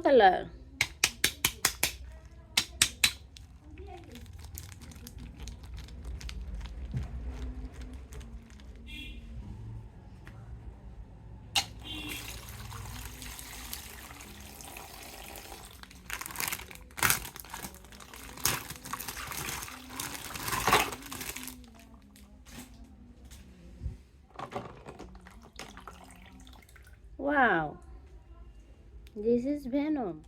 yellow color. Wow, this is Venom.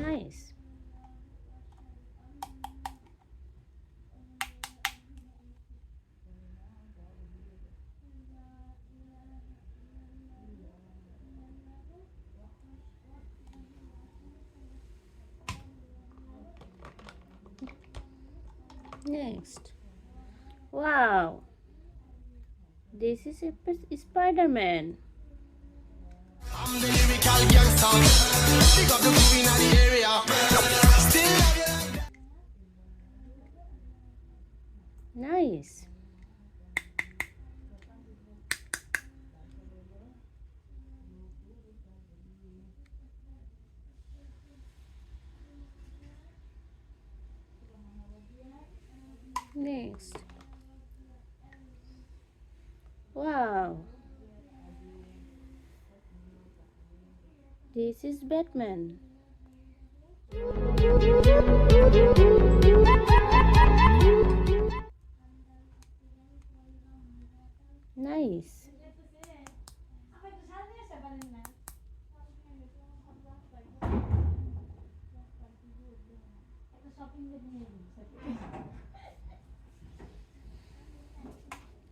Nice. Next. Wow, this is a Spiderman. I'm the lyrical gangster. Big up the crew in the area. Still love you. Nice. Next. Wow. This is Batman. Nice.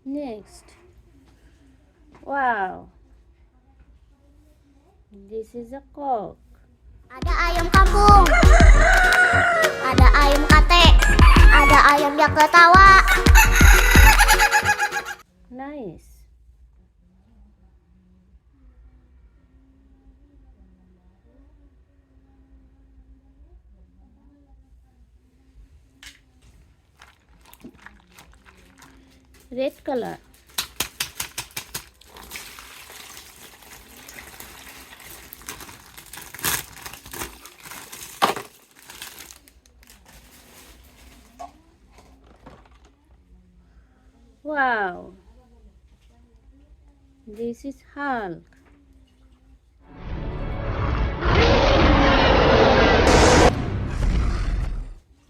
Next. Wow. This is a cock. Ada ayam kampung, ada ayam kate, ada ayam yang ketawa. Nice. Red color. Wow, this is Hulk.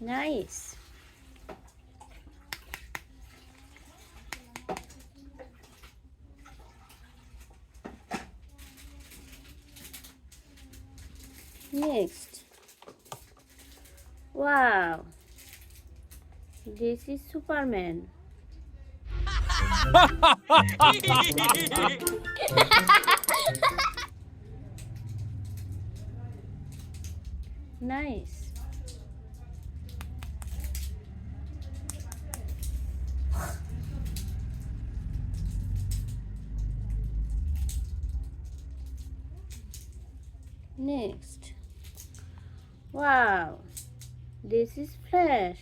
Nice. Next. Wow, this is Superman. Nice. Next. Wow, this is Flash.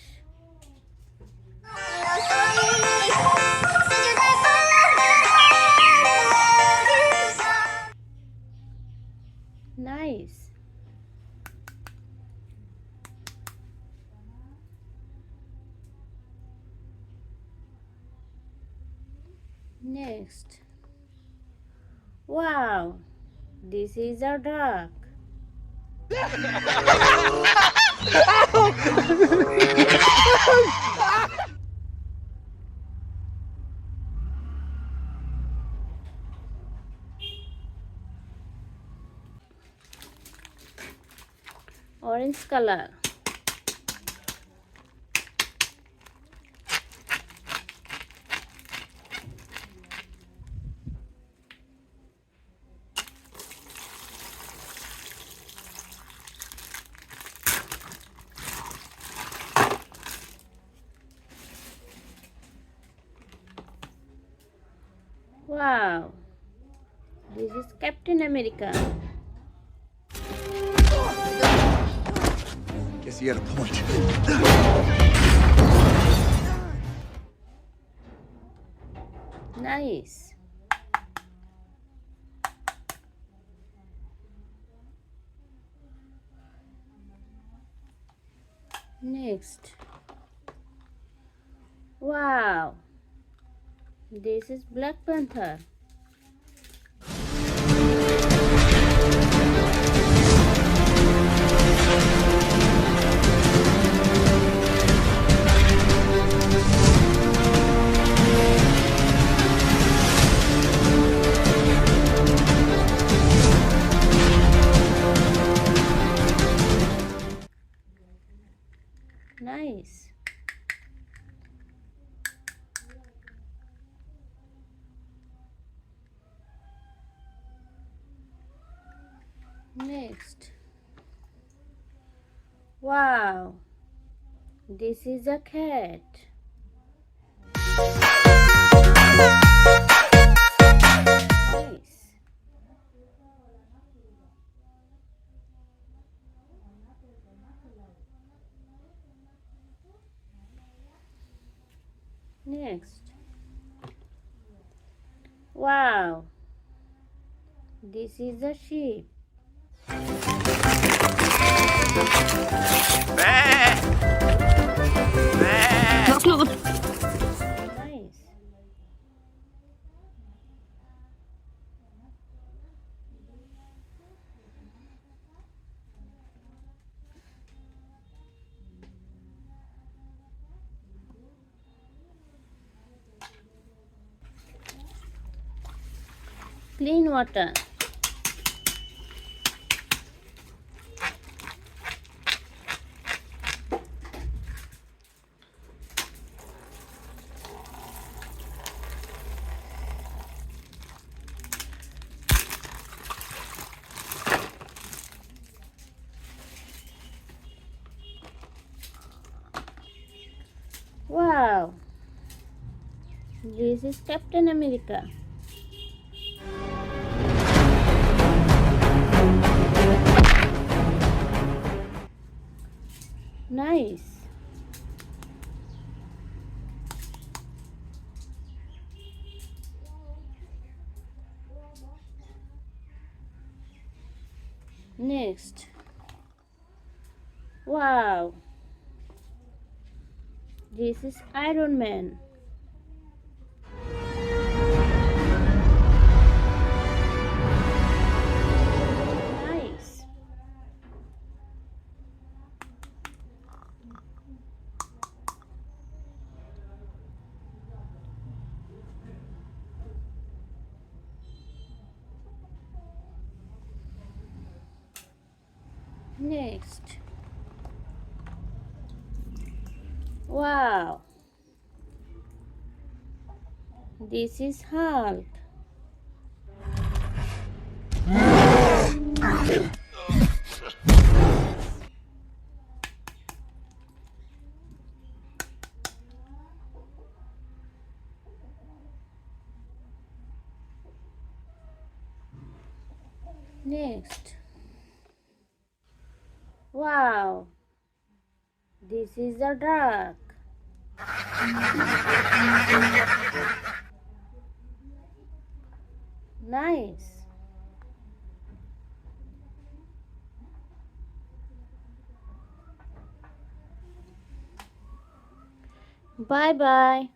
Nice. Next. Wow, this is a duck. Orange color. Wow, This is Captain America. Guess you got a point. Nice. Next. Wow. This is Black Panther. Nice. Next. Wow. This is a cat. Nice. Next. Wow. This is a sheep. Nice. Clean water. Wow. This is Captain America. Nice. Next. Wow. This is Iron Man. Nice. Next. Wow. This is Hulk. Next. Wow. This is a duck. Nice. Bye bye.